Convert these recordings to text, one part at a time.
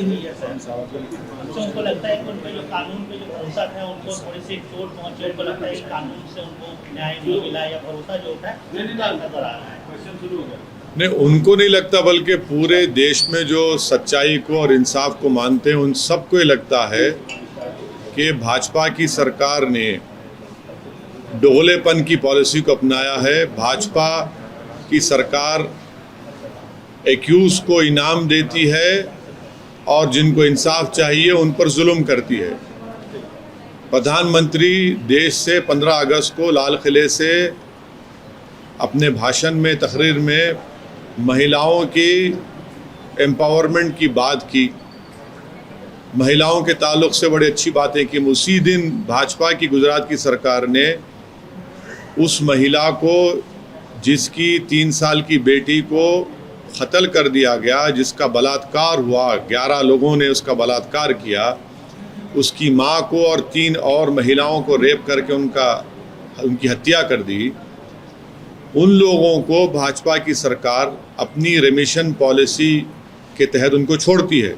हुई है सर, तो उनको लगता है कि उनके जो कानून पे जो भरोसा था उनको थोड़ी सी चोट पहुंची, उनको लगता है कि कानून से उनको न्याय नहीं मिला या भरोसा जो होता है नजर आ रहा है। नहीं, उनको नहीं लगता, बल्कि पूरे देश में जो सच्चाई को और इंसाफ को मानते हैं उन सबको ये लगता है कि भाजपा की सरकार ने दोगलेपन की पॉलिसी को अपनाया है। भाजपा की सरकार एक्यूज को इनाम देती है और जिनको इंसाफ चाहिए उन पर जुल्म करती है। प्रधानमंत्री देश से 15 अगस्त को लाल किले से अपने भाषण में, तकरीर में महिलाओं की एम्पावरमेंट की बात की, महिलाओं के ताल्लुक से बड़ी अच्छी बातें की। उसी दिन भाजपा की गुजरात की सरकार ने उस महिला को, जिसकी 3 साल की बेटी को कत्ल कर दिया गया, जिसका बलात्कार हुआ, 11 लोगों ने उसका बलात्कार किया, उसकी माँ को और 3 और महिलाओं को रेप करके उनकी हत्या कर दी, उन लोगों को भाजपा की सरकार अपनी रेमिशन पॉलिसी के तहत उनको छोड़ती है।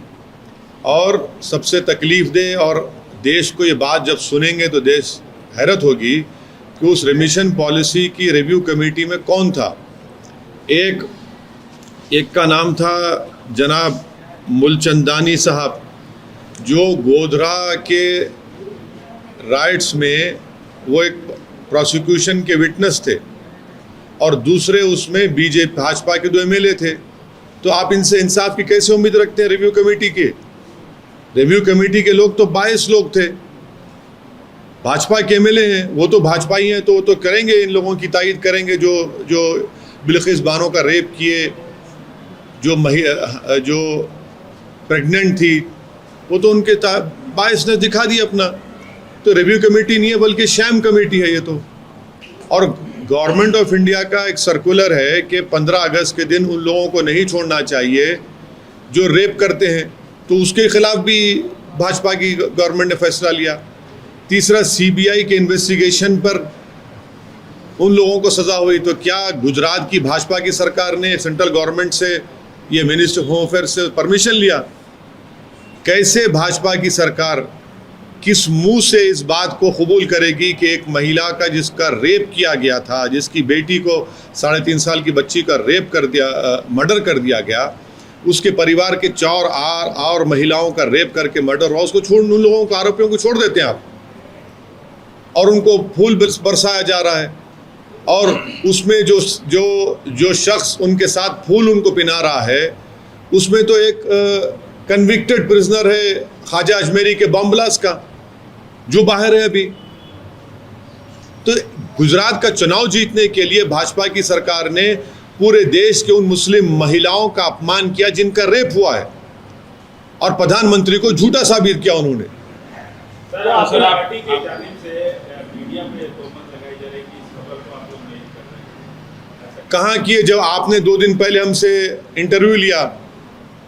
और सबसे तकलीफ दे, और देश को ये बात जब सुनेंगे तो देश हैरत होगी कि उस रेमिशन पॉलिसी की रिव्यू कमेटी में कौन था। एक का नाम था जनाब मुलचंदानी साहब, जो गोधरा के राइट्स में वो एक प्रोसिक्यूशन के विटनेस थे, और दूसरे उसमें बीजेपी भाजपा के 2 एमएलए थे। तो आप इनसे इंसाफ की कैसे उम्मीद रखते हैं? रिव्यू कमेटी के के लोग तो 22 लोग थे, भाजपा के एमएलए हैं, वो तो भाजपाई हैं, तो वो तो करेंगे, इन लोगों की तायद करेंगे जो बिल्किस बानो का रेप किए, जो प्रेग्नेंट थी, वो तो उनके 22 ने दिखा दिया अपना। तो रिव्यू कमेटी नहीं है बल्कि शैम कमेटी है ये तो। और गवर्नमेंट ऑफ इंडिया का एक सर्कुलर है कि 15 अगस्त के दिन उन लोगों को नहीं छोड़ना चाहिए जो रेप करते हैं, तो उसके खिलाफ भी भाजपा की गवर्नमेंट ने फैसला लिया। तीसरा, सीबीआई के इन्वेस्टिगेशन पर उन लोगों को सज़ा हुई। तो क्या गुजरात की भाजपा की सरकार ने सेंट्रल गवर्नमेंट से, ये मिनिस्टर ऑफ होम अफेयर्स से परमिशन लिया? कैसे भाजपा की सरकार किस मुंह से इस बात को कबूल करेगी कि एक महिला का जिसका रेप किया गया था, जिसकी बेटी को 3.5 साल की बच्ची का रेप कर दिया, मर्डर कर दिया गया, उसके परिवार के 4 और महिलाओं का रेप करके मर्डर हुआ, उसको छोड़, उन लोगों को, आरोपियों को छोड़ देते हैं आप, और उनको फूल बरसाया जा रहा है। और उसमें जो शख्स उनके साथ फूल उनको पिना रहा है, उसमें तो एक कन्विक्टेड प्रिजनर है ख्वाजा अजमेरी के बम ब्लास्ट का, जो बाहर है अभी। तो गुजरात का चुनाव जीतने के लिए भाजपा की सरकार ने पूरे देश के उन मुस्लिम महिलाओं का अपमान किया जिनका रेप हुआ है, और प्रधानमंत्री को झूठा साबित किया उन्होंने। कहाँ किए? जब आपने 2 दिन पहले हमसे इंटरव्यू लिया,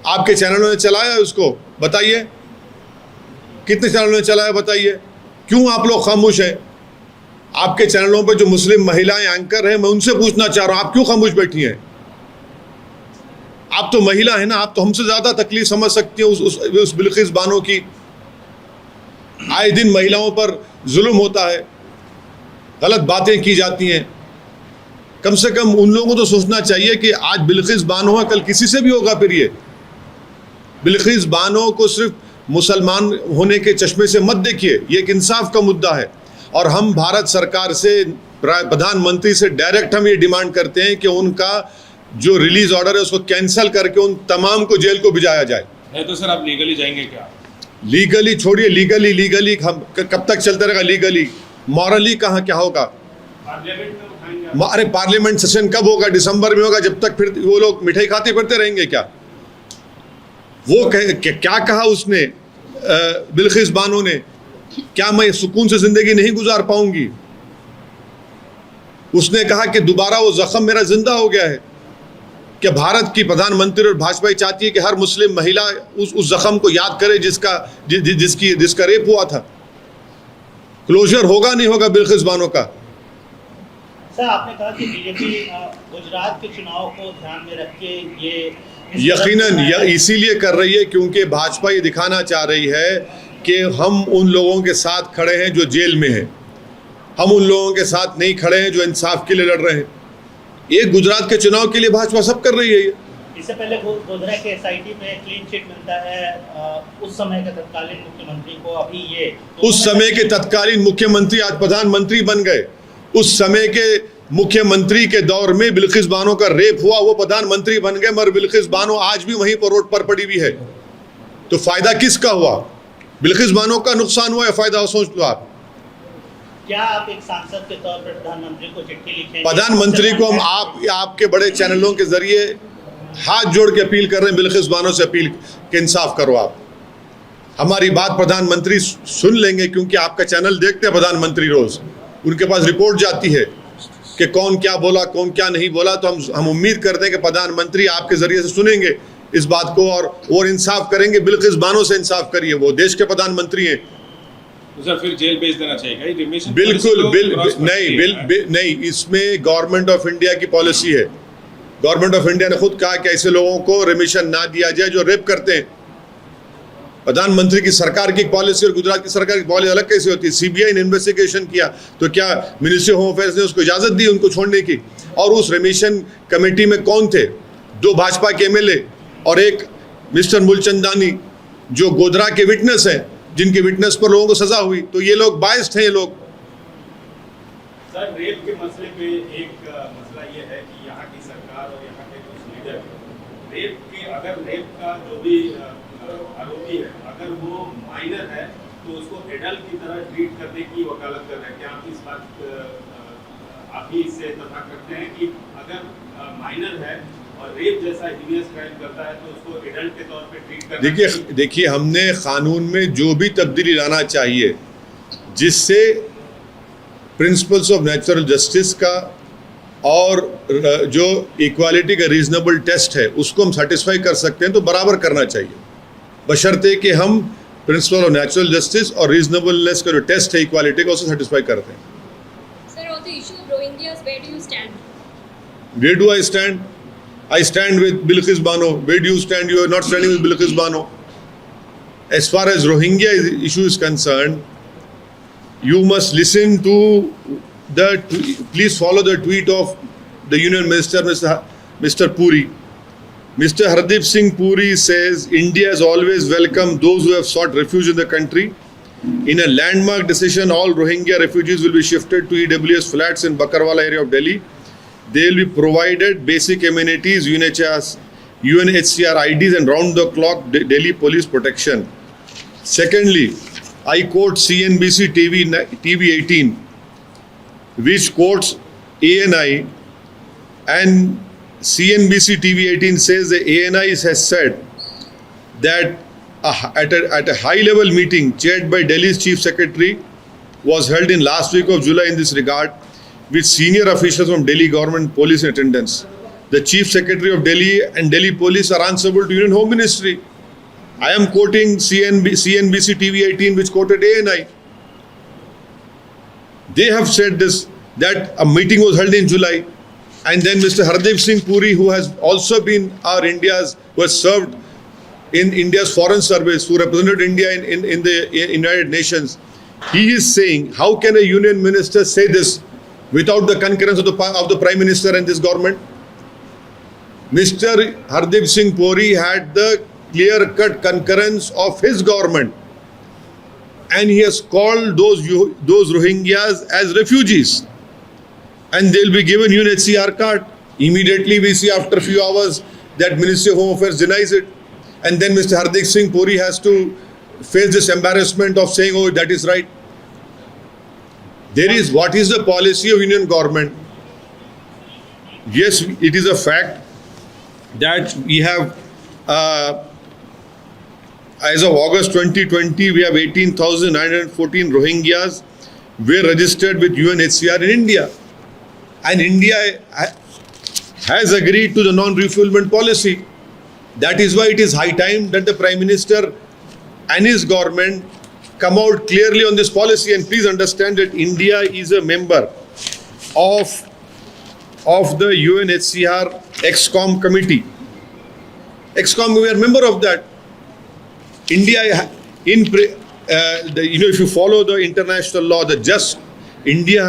आपके चैनलों ने चलाया उसको, बताइए कितने चैनलों ने चलाया, बताइए क्यों आप लोग खामोश हैं? आपके चैनलों पर जो मुस्लिम महिलाएं एंकर हैं, मैं उनसे पूछना चाह रहा हूं, आप क्यों खामोश बैठी हैं? आप तो महिला है ना, आप तो हमसे ज़्यादा तकलीफ समझ सकती हैं उस बिल्किस बानो की। आए दिन महिलाओं पर जुल्म होता है, गलत बातें की जाती हैं। कम से कम उन लोगों को तो सोचना चाहिए कि आज बिल्किस बानो है, कल किसी से भी होगा। फिर ये बिल्किस बानो को सिर्फ मुसलमान होने के चश्मे से मत देखिए, ये एक इंसाफ का मुद्दा है। और हम भारत सरकार से, प्रधानमंत्री से डायरेक्ट हम ये डिमांड करते हैं कि उनका जो रिलीज ऑर्डर है उसको कैंसिल करके उन तमाम को जेल को भिजाया जाए। है तो सर, आप लीगली जाएंगे क्या? लीगली छोड़िए, लीगली हम कब तक चलते रहेगा? लीगली, मॉरली कहाँ क्या होगा? अरे पार्लियामेंट सेशन कब होगा? दिसंबर में होगा। जब तक फिर वो लोग मिठाई खाते फिरते रहेंगे क्या? वो क्या कहा उसने, बिल्किस बानो ने, क्या मैं सुकून से जिंदगी नहीं गुजार पाऊंगी? उसने कहा कि दोबारा वो जख्म मेरा जिंदा हो गया है। कि भारत की प्रधानमंत्री और भाजपा चाहती है कि हर मुस्लिम महिला उस जख्म को याद करे जिसका रेप हुआ था। क्लोजर होगा नहीं होगा बिल्किस बानो का? सर, आपने कहा कि बीजेपी गुजरात के चुनाव को ध्यान में रख के ये यकीनन इसीलिए कर रही है क्योंकि भाजपा ये दिखाना चाह रही है कि हम उन लोगों के साथ खड़े हैं जो जेल में हैं, हम उन लोगों के साथ नहीं खड़े हैं जो इंसाफ के लिए लड़ रहे हैं। ये गुजरात के चुनाव के लिए भाजपा सब कर रही है। ये इससे पहले गोधरा के एसआईटी में क्लीन चिट मिलता है उस समय के तत्कालीन मुख्यमंत्री को, अभी ये उस समय के तत्कालीन मुख्यमंत्री आज प्रधानमंत्री बन गए। उस समय के मुख्यमंत्री के दौर में बिल्किस बानो का रेप हुआ, वो प्रधानमंत्री बन गए, मगर बिल्किस बानो आज भी वहीं पर रोड पर पड़ी हुई है। तो फायदा किसका हुआ? बिल्किस बानो का नुकसान हुआ या फायदा हो? सोच लो आप। क्या आप एक सांसद के तौर पर प्रधानमंत्री को चिट्ठी लिखेंगे? प्रधानमंत्री को हम आपके बड़े चैनलों के जरिए हाथ जोड़ के अपील कर रहे हैं, बिल्किस बानो से अपील कि इंसाफ करो। आप हमारी बात प्रधानमंत्री सुन लेंगे क्योंकि आपका चैनल देखते हैं प्रधानमंत्री रोज, उनके पास रिपोर्ट जाती है कि कौन क्या बोला, कौन क्या नहीं बोला। तो हम उम्मीद करते हैं कि प्रधानमंत्री आपके जरिए से सुनेंगे इस बात को और इंसाफ करेंगे। बिल्किस बानो से इंसाफ करिए, वो देश के प्रधानमंत्री हैं। तो सर फिर जेल भेज देना चाहिए? बिल्कुल नहीं, इसमें गवर्नमेंट ऑफ इंडिया की पॉलिसी है। गवर्नमेंट ऑफ इंडिया ने खुद कहा कि ऐसे लोगों को रिमिशन ना दिया जाए जो रेप करते हैं। प्रधानमंत्री की सरकार की पॉलिसी और गुजरात की सरकार की पॉलिसी अलग कैसे होती है? सीबीआई ने इन्वेस्टिगेशन किया तो क्या मिनिस्ट्री होम अफेयर्स ने उसको इजाजत दी उनको छोड़ने की? और उस रिमिशन कमेटी में कौन थे? 2 भाजपा के एमएलए और एक मिस्टर मूलचंदानी जो गोधरा के विटनेस हैं, जिनके विटनेस पर लोगों को सजा हुई। तो ये लोग बायस्ड हैं। ये लोग सर रेप के मसले पे एक मसला ये है कि यहाँ की सरकार और यहाँ के कुछ लीडर रेप का जो भी आरोपी है, अगर वो माइनर है तो उसको एडल्ट की तरह ट्रीट करने की वकालत कर रहे हैं। क्या आप इस बात आप भी इससे इत्तेफाक करते हैं कि अगर माइनर है और रेप जैसा हीनियस क्राइम करता है तो उसको एडल्ट के तौर पे ट्रीट करना? देखिए हमने कानून में जो भी तब्दीली लाना चाहिए जिससे प्रिंसिपल्स ऑफ नेचुरल जस्टिस का और जो इक्वालिटी का रीजनेबल टेस्ट है उसको हम सेटिस्फाई कर सकते हैं तो बराबर करना चाहिए, बशर्ते कि हम प्रिंसिपल ऑफ नेचुरल जस्टिस और रीजनेबलनेस का जो टेस्ट है इक्वालिटी का उसको सेटिस्फाई करते हैं। Sir, on the issue of Rohingyas, where do you stand? Where do I stand? I stand with Bilkis Bano. Where do you stand? You are not standing with Bilkis Bano. As far as Rohingya issue is concerned, you must listen to please follow the tweet of the Union Minister, Mr. Puri. Mr. Hardeep Singh Puri says India has always welcomed those who have sought refuge in the country. In a landmark decision, all Rohingya refugees will be shifted to EWS flats in Bakarwala area of Delhi. They will be provided basic amenities, UNHCR IDs and round-the-clock Delhi police protection. Secondly, I quote CNBC TV 18, which quotes ANI, and CNBC TV 18 says the ANI has said that at a high-level meeting chaired by Delhi's Chief Secretary was held in last week of July in this regard, with senior officials from Delhi government police in attendance. The Chief Secretary of Delhi and Delhi Police are answerable to Union Home Ministry. I am quoting CNBC TV 18, which quoted ANI. They have said this, that a meeting was held in July, and then Mr. Hardeep Singh Puri, who has also been who has served in India's foreign service, who represented India in the United Nations, he is saying, how can a union minister say this without the concurrence of the Prime Minister and this government? Mr. Hardeep Singh Puri had the clear-cut concurrence of his government, and he has called those Rohingyas as refugees, and they'll be given UNHCR card. Immediately we see after a few hours that Ministry of Home Affairs denies it, and then Mr. Hardeep Singh Puri has to face this embarrassment of saying, oh, that is right. What is the policy of Union government? Yes, it is a fact that we have, as of August 2020, we have 18,914 Rohingyas were registered with UNHCR in India. And India has agreed to the non-refoulement policy. That is why it is high time that the Prime Minister and his government come out clearly on this policy. And please understand that India is a member of the UNHCR EXCOM committee. ExCom, we are member of that. India, if you follow the international law, India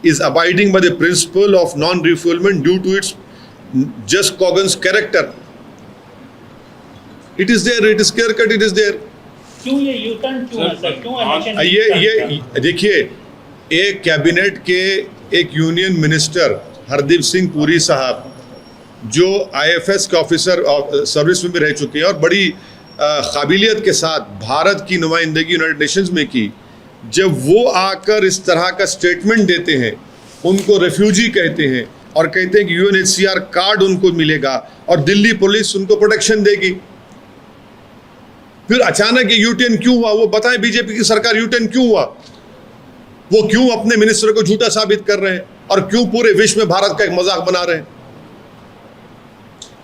is abiding by the principle of non-refoulement due to its just Coggins character. It is there, it is clear cut, it is there. क्यों ये U turn क्यों है sir, क्यों admission ये देखिए, एक cabinet के एक यूनियन मिनिस्टर हरदीप सिंह पुरी साहब, जो IFS के ऑफिसर सर्विस में भी रह चुके हैं और बड़ी काबिलियत के साथ भारत की नुमाइंदगी यूनाइटेड नेशंस में की, जब वो आकर इस तरह का स्टेटमेंट देते हैं, उनको रेफ्यूजी कहते हैं और कहते हैं कि UNHCR कार्ड उनको मिलेगा और दिल्ली पुलिस उनको प्रोटेक्शन देगी, फिर अचानक ये यूटर्न क्यों हुआ? वो बताएं, बीजेपी की सरकार यूटर्न क्यों हुआ? वो क्यों अपने मिनिस्टर को झूठा साबित कर रहे हैं और क्यों पूरे विश्व में भारत का एक मजाक बना रहे हैं?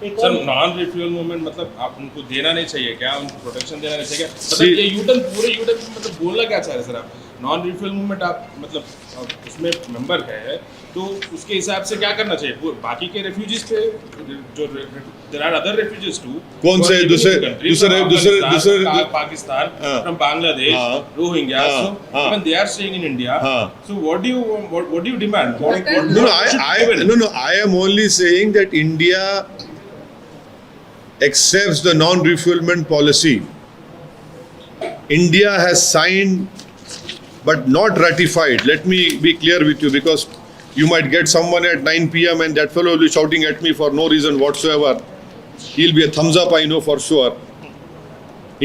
सर, नॉन रिफ्यूल मूवमेंट मतलब आप उनको देना नहीं चाहिए क्या? उनको प्रोटेक्शन देना नहीं चाहिए क्या? मतलब ये यूटर्न, पूरे यूटर्न मतलब बोलना क्या चाह रहे हैं सर आप? नॉन रिफ्यूल मूवमेंट आप मतलब उसमें मेंबर है तो उसके हिसाब से क्या करना चाहिए? बाकी के रेफ्यूजीज पे जो there are other refugees too, कौन से दूसरे Pakistan, from Bangladesh, Rohingya, so when they are staying in India, so what do you demand? No, I am only saying that India accepts the non-refoulement policy. India has signed but not ratified. Let me be clear with you, because you might get someone at 9 p.m. and that fellow will be shouting at me for no reason whatsoever. He'll be a thumbs up, I know for sure.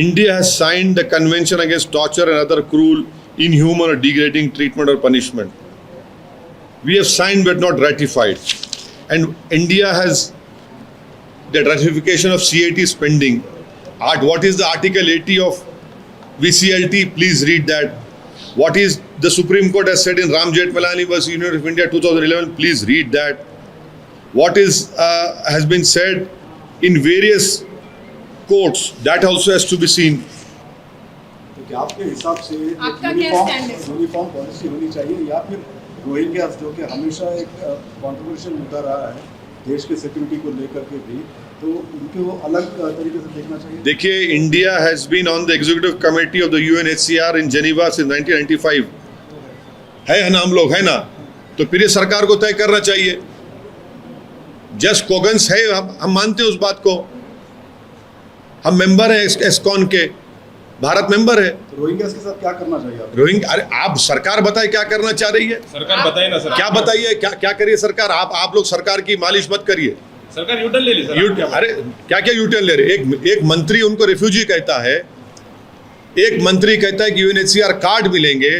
India has signed the Convention Against Torture and Other Cruel, Inhuman or Degrading Treatment or Punishment. We have signed but not ratified. And India has the ratification of CAT is pending. What is the Article 80 of VCLT? Please read that. What is the Supreme Court has said in Ram Jethmalani vs. Union of India 2011? Please read that. What is has been said in various courts, that also has to be seen. तो क्या आपके हिसाब से आपका क्या stand है? Uniform policy होनी चाहिए या फिर रोहिंग्यास, जो कि हमेशा एक कंट्रोवर्शियल मुद्दा रहा है देश के सिक्योरिटी को लेकर के भी, तो उनको अलग तरीके से देखना चाहिए? देखिए, India has been on the executive committee of the UNHCR in Geneva since 1995 है ना, हम लोग है ना, तो फिर ये सरकार को तय करना चाहिए. जस्ट कोगन्स है, हम मानते हैं उस बात को, हम मेंबर हैं एस्कॉन के, भारत मेंबर है. रोहिंग्यास के साथ क्या करना चाहिए आप? अरे आप सरकार बताए क्या करना चाह रही है? सरकार बताए ना सर, क्या बताइए, क्या करिए सरकार? आप लोग सरकार की मालिश मत करिए. सरकार यूटर्न ले ली सर. अरे क्या यूटर्न ले रहे? एक मंत्री उनको रेफ्यूजी कहता है, एक मंत्री कहता है कि UNHCR कार्ड मिलेंगे,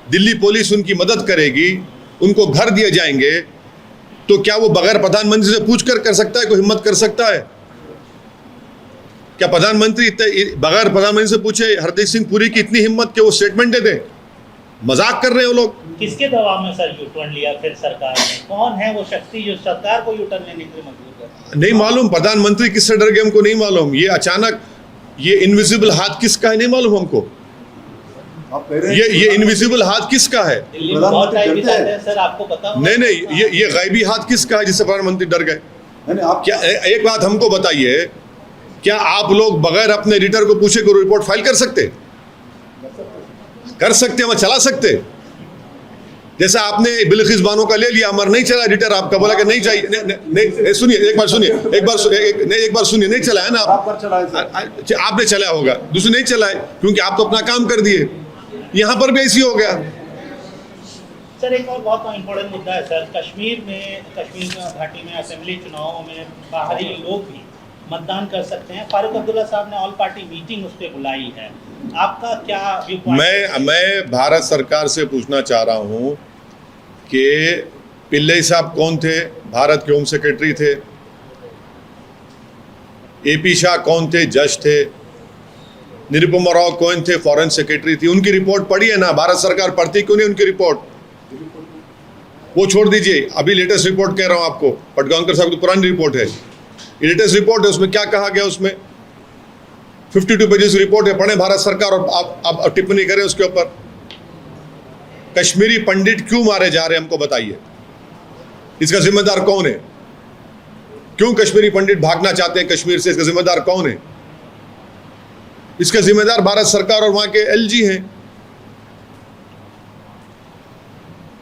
दिल्ली पुलिस उनकी मदद करेगी, उनको घर दिए जाएंगे, तो क्या वो बगैर प्रधानमंत्री से पूछ कर सकता है? कोई हिम्मत कर सकता है क्या? प्रधानमंत्री बगैर प्रधानमंत्री से पूछे हरदीप सिंह पुरी की इतनी हिम्मत कि वो स्टेटमेंट दे दें? मजाक कर रहे हैं वो लोग. किसके दबाव में सर यूटर्न लिया फिर सरकार ने? कौन है वो शक्ति जो सरकार को यूटर्न लेने के लिए मजबूर कर? नहीं मालूम. प्रधानमंत्री किससे डर गए हमको नहीं मालूम. ये अचानक ये इनविजिबल हाथ किसका है नहीं मालूम हमको. आप कह रहे हैं ये इनविजिबल हाथ किसका है? दिल्ली में बहुत टाइम बिताते हैं सर, आपको पता होगा. नहीं, ये गायबी हाथ किसका है जिससे प्रधानमंत्री डर गए? आप क्या एक बात हमको बताइए, क्या आप लोग बगैर अपने एडिटर को पूछे को रिपोर्ट फाइल कर सकते? कर सकते हैं, चला सकते. जैसा आपने बिल्किस बानो का ले लिया, हमारा नहीं चला एडिटर, आपका बोला कि नहीं चाहिए. नहीं सुनिए, एक बार सुनिए, नहीं चला है ना आपने चलाया होगा, दूसरे नहीं चलाए, क्योंकि आप तो अपना काम कर दिए. यहाँ पर भी ऐसी हो गया. सर एक और बहुत इम्पोर्टेंट मुद्दा है सर, कश्मीर घाटी में असेंबली चुनावों में बाहरी लोग भी मतदान कर सकते हैं. फारूक अब्दुल्ला साहब ने ऑल पार्टी मीटिंग उस पर बुलाई है, आपका क्या व्यू पॉइंट? मैं भारत सरकार से पूछना चाह रहा हूँ कि पिल्लई साहब कौन थे? भारत के होम सेक्रेटरी थे. AP शाह कौन थे? जज थे. निरुपमा राव कौन थे? फॉरेन सेक्रेटरी थी. उनकी रिपोर्ट पढ़ी है ना? भारत सरकार पढ़ती क्यों नहीं उनकी रिपोर्ट? वो छोड़ दीजिए, अभी लेटेस्ट रिपोर्ट कह रहा हूँ आपको, पटगांवकर साहब की पुरानी रिपोर्ट है, लेटेस्ट रिपोर्ट है. उसमें क्या कहा गया? उसमें 52 पेजेस रिपोर्ट है, पढ़े भारत सरकार और आप टिप्पणी करें उसके ऊपर. कश्मीरी पंडित क्यों मारे जा रहे हैं हमको बताइए, इसका जिम्मेदार कौन है? क्यों कश्मीरी पंडित भागना चाहते हैं कश्मीर से? इसका जिम्मेदार कौन है? इसका जिम्मेदार भारत सरकार और वहां के एलजी हैं।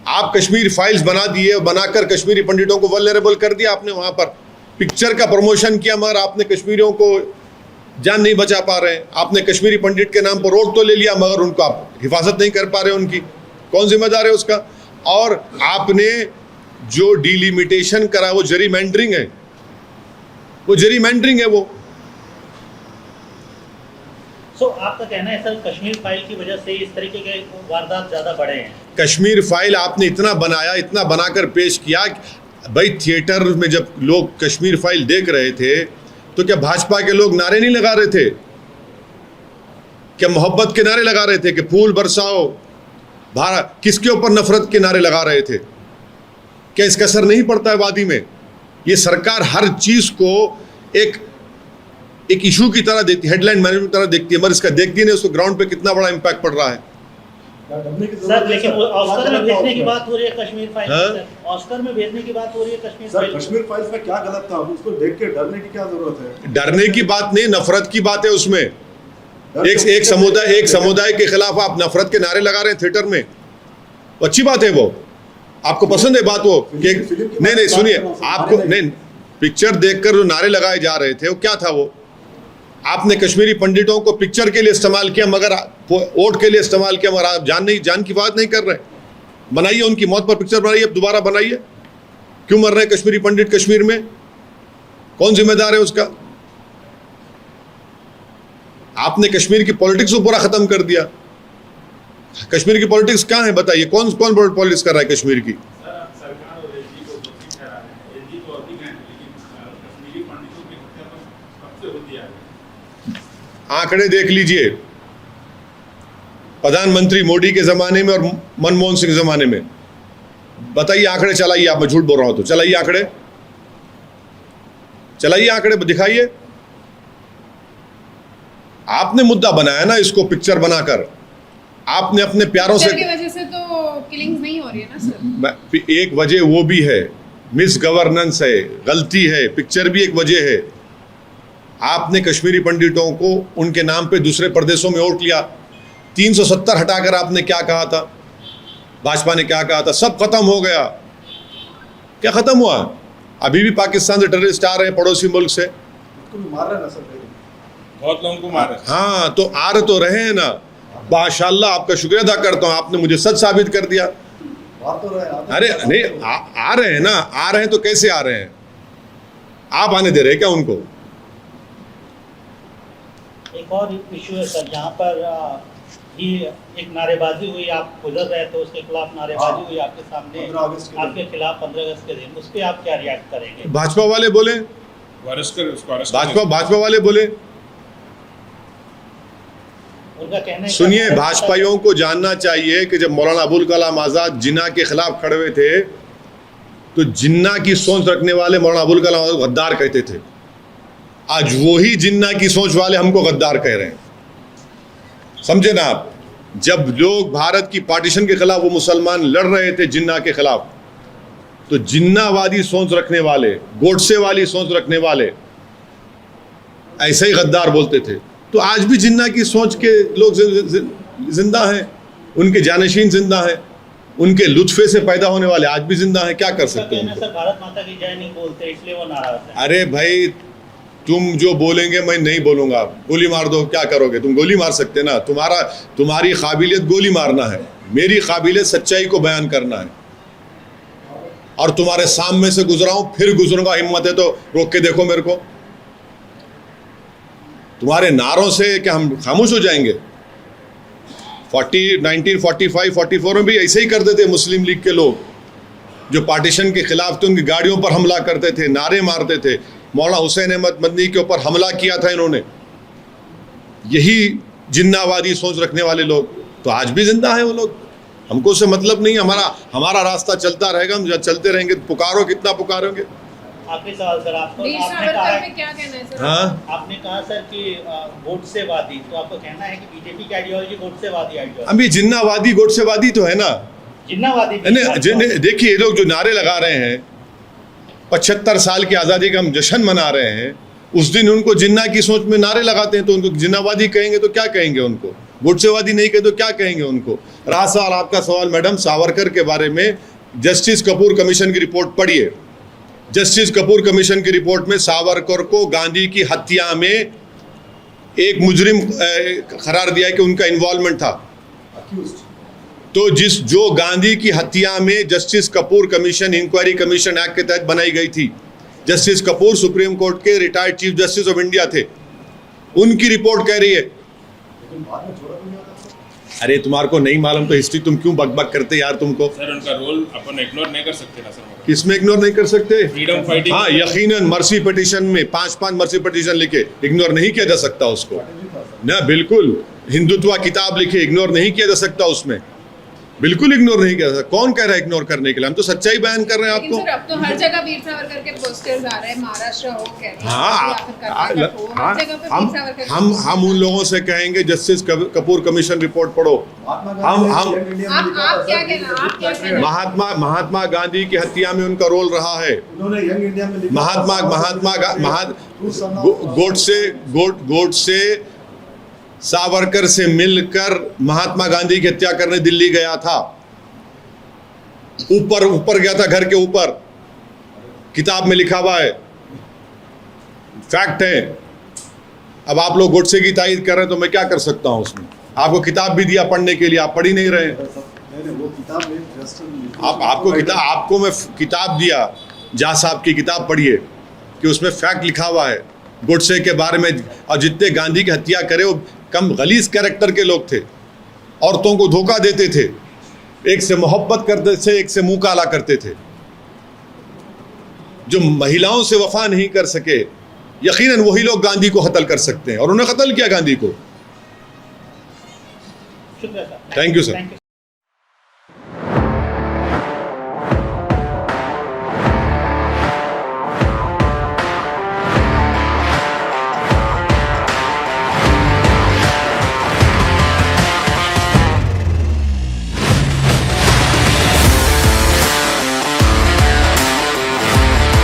आप कश्मीर फाइल्स बना दिए और बनाकर कश्मीरी पंडितों को वल्नरेबल कर दिया आपने। वहां पर पिक्चर का प्रमोशन किया मगर आपने कश्मीरियों को जान नहीं बचा पा रहे हैं। आपने कश्मीरी पंडित के नाम पर रोड तो ले लिया मगर उनको आप हिफाजत नहीं कर पा रहे उनकी। कौन जिम्मेदार है उसका? और आपने जो डिलिमिटेशन करा वो जेरीमैंडरिंग है, वो जेरीमैंडरिंग है वो। आपका कहना है सर कश्मीर फाइल की वजह से इस तरीके के वारदात ज्यादा बढ़े हैं? कश्मीर फाइल आपने इतना बनाया, इतना बनाकर पेश किया। भाई थिएटर में जब लोग कश्मीर फाइल देख रहे थे तो क्या भाजपा के लोग नारे नहीं लगा रहे थे? क्या मोहब्बत के नारे लगा रहे थे कि फूल बरसाओ भारत? किसके ऊपर नफरत के नारे लगा रहे थे? क्या इसका असर नहीं पड़ता है वादी में? ये सरकार हर चीज को एक इशू की तरह देखती, हेडलाइन मैनेजमेंट की तरह देखती है, मगर इसका देखती नहीं उसको ग्राउंड पे कितना बड़ा इंपैक्ट पड़ रहा है। सर लेकिन ऑस्कर में भेजने की बात हो रही है कश्मीर फाइल, ऑस्कर में भेजने की बात हो रही है कश्मीर फाइल। कश्मीर फाइल्स में क्या गलत था? उसको देख के डरने की क्या जरूरत है? डरने की बात नहीं, नफरत की बात है उसमें। एक समुदाय के खिलाफ आप नफरत के नारे लगा रहे हैं थिएटर में, अच्छी बात है वो। आपको पसंद है बात वो कि नहीं सुनिए, आपको नहीं, पिक्चर देखकर जो नारे लगाए जा रहे थे वो क्या था? वो आपने कश्मीरी पंडितों को पिक्चर के लिए इस्तेमाल किया मगर वोट के लिए इस्तेमाल किया, मगर आप जान की बात नहीं कर रहे। बनाइए उनकी मौत पर पिक्चर बनाइए, अब दोबारा बनाइए। क्यों मर रहे हैं कश्मीरी पंडित कश्मीर में? कौन जिम्मेदार है उसका? आपने कश्मीर की पॉलिटिक्स को पूरा खत्म कर दिया। कश्मीर की पॉलिटिक्स क्या है बताइए? कौन पॉलिटिक्स कर रहा है कश्मीर की? सरकार और एलजी को दोषी ठहरा है। एलजी तो अधिक है लेकिन कश्मीरी पंडितों की हत्या कब से होती है? आंकड़े देख लीजिए, प्रधानमंत्री मोदी के जमाने में और मनमोहन सिंह के जमाने में। बताइए आंकड़े चलाइए, आप, मैं झूठ बोल रहा हूं तो चलाइए आंकड़े दिखाइए। आपने मुद्दा बनाया ना इसको पिक्चर बनाकर, आपने अपने प्यारों से। की वजह से तो किलिंग्स नहीं हो रही है ना सर? एक वजह वो भी है, मिस गवर्नेंस है, गलती है, पिक्चर भी एक वजह है। आपने कश्मीरी पंडितों को उनके नाम पे दूसरे प्रदेशों में वोट लिया। 370 हटाकर आपने क्या कहा था? भाजपा ने क्या कहा था? सब खत्म हो गया। क्या खत्म हुआ? अभी भी पाकिस्तान से टेररिस्ट आ रहे हैं, पड़ोसी मुल्क से। मार रहे ना सर, बहुत लोगों को मार रहे हैं। हाँ तो आ रहे तो रहे हैं ना। माशाल्लाह, आपका शुक्रिया अदा करता हूँ, आपने मुझे सच साबित कर दिया। मार तो रहे। अरे नहीं, आ रहे हैं ना। आ रहे हैं तो कैसे आ रहे हैं? आप आने दे रहे हैं क्या उनको? एक और इशू है सर, जहाँ पर ही एक नारेबाजी हुई, आप गुजर रहे थे, उसके खिलाफ नारेबाजी हुई आपके सामने, आपके खिलाफ 15 अगस्त के दिन, उस पर आप क्या रिएक्ट करेंगे? भाजपा वाले बोले, भाजपा वाले बोले। उनका कहना है, सुनिए, भाजपाइयों को जानना चाहिए कि जब मौलाना अबुल कलाम आज़ाद जिन्ना के खिलाफ खड़े हुए थे तो जिन्ना की सोच रखने वाले मौलाना अबुल कलाम आज़ाद गद्दार कहते थे। आज वही जिन्ना की सोच वाले हमको गद्दार कह रहे हैं। समझे ना आप? जब लोग भारत की पार्टीशन के खिलाफ वो मुसलमान लड़ रहे थे जिन्ना के खिलाफ, तो जिन्नावादी सोच रखने वाले, गोडसे वाली सोच रखने वाले ऐसे ही गद्दार बोलते थे। तो आज भी जिन्ना की सोच के लोग जिंदा हैं, उनके जानशीन जिंदा हैं, उनके लुत्फे से पैदा होने वाले आज भी जिंदा हैं। क्या कर सकते हैं? सर भारत माता की जय नहीं बोलते इसलिए वो नाराज है। अरे भाई, तुम जो बोलेंगे मैं नहीं बोलूंगा। गोली मार दो, क्या करोगे? तुम गोली मार सकते ना। तुम्हारी काबिलियत गोली मारना है, मेरी काबिलियत सच्चाई को बयान करना है। और तुम्हारे सामने से गुजरा हूं, फिर गुजरूंगा, हिम्मत है तो रोक के देखो मेरे को। तुम्हारे नारों से क्या हम खामोश हो जाएंगे? 1945-44 में भी ऐसे ही करते थे मुस्लिम लीग के लोग, जो पार्टीशन के खिलाफ थे। उनकी गाड़ियों पर हमला करते थे, नारे मारते थे। मौलाना हुसैन अहमद मदनी के ऊपर हमला किया था इन्होंने। यही जिन्नावादी सोच रखने वाले लोग तो आज भी जिंदा है। वो लोग, हमको उससे मतलब नहीं। हमारा रास्ता चलता रहेगा, हम चलते रहेंगे। पुकारो, कितना पुकारोगे? आखिरी सवाल सर, आपने क्या कहना है सर? हाँ, आपने कहा सर कि गोडसेवादी, तो आपको कहना है कि बीजेपी की आइडियोलॉजी गोडसेवादी आइडियोलॉजी? अभी जिन्नावादी गोडसेवादी तो है ना। जिन्नावादी देखिए, ये लोग जो नारे लगा रहे हैं, 75 साल की आज़ादी का हम जश्न मना रहे हैं, उस दिन उनको जिन्ना की सोच में नारे लगाते हैं तो उनको जिन्नावादी कहेंगे तो क्या कहेंगे उनको, गोडसेवादी नहीं कहे तो क्या कहेंगे उनको। रहा सवाल आपका सवाल मैडम सावरकर के बारे में, जस्टिस कपूर कमीशन की रिपोर्ट पढ़िए। जस्टिस कपूर कमीशन की रिपोर्ट में सावरकर को गांधी की हत्या में एक मुजरिम करार दिया कि उनका इन्वॉल्वमेंट था। तो जो गांधी की हत्या में justice Kapoor commission inquiry commission act के तहत बनाई गई थी, जस्टिस कपूर सुप्रीम कोर्ट के retired chief justice of India थे, उनकी रिपोर्ट कह रही है। अरे तुम्हारे को नहीं मालूम तो हिस्ट्री तुम क्यों बकबक करते यार तुमको। सर उनका रोल अपन इग्नोर नहीं कर सकते ना सर। किसमें इग्नोर नहीं कर सकते? Freedom fighting. हाँ यकीनन मर्सी पिटीशन में 5 मर्सी पिटीशन लिखे, इग्नोर नहीं किया जा सकता उसको ना, बिल्कुल। हिंदुत्व किताब लिखे, इग्नोर नहीं किया जा सकता उसमें, बिल्कुल इग्नोर नहीं किया जा सकता। कौन कह रहा है इग्नोर करने के लिए? हम तो सच्चाई बयान कर रहे हैं लेकिन आपको। सर अब तो हर जगह वीर सावरकर के पोस्टर्स आ रहे हैं, महाराष्ट्र हो केरला हाँ, या फिर कर्नाटक हो, हर जगह पे वीर सावरकर के हम उन लोगों से कहेंगे जस्टिस कपूर कमीशन रिपोर्ट पढ़ो। आप क्या कहना, आप क्या कहना? महात्मा गांधी की हत्या में उनका रोल रहा है। उन्होंने यंग इंडिया में लिखा गोडसे सावरकर से मिलकर महात्मा गांधी की हत्या करने दिल्ली गया था, ऊपर गया था, घर के ऊपर, किताब में लिखा हुआ है, फैक्ट है। अब आप लोग गोडसे की तारीफ कर रहे हैं तो मैं क्या कर सकता हूं उसमें? आपको किताब भी दिया पढ़ने के लिए, आप पढ़ ही नहीं रहे। वो किताब आपको मैं किताब दिया, जा साहब की किताब पढ़िए कि उसमें फैक्ट लिखा हुआ है गोडसे के बारे में। और जितने गांधी की हत्या करे वो कम गलीज कैरेक्टर के लोग थे, औरतों को धोखा देते थे, एक से मोहब्बत करते थे, एक से मुंह काला करते थे। जो महिलाओं से वफा नहीं कर सके, यकीनन वही लोग गांधी को कत्ल कर सकते हैं, और उन्होंने कत्ल किया गांधी को। शुक्रिया सर। Thank you sir.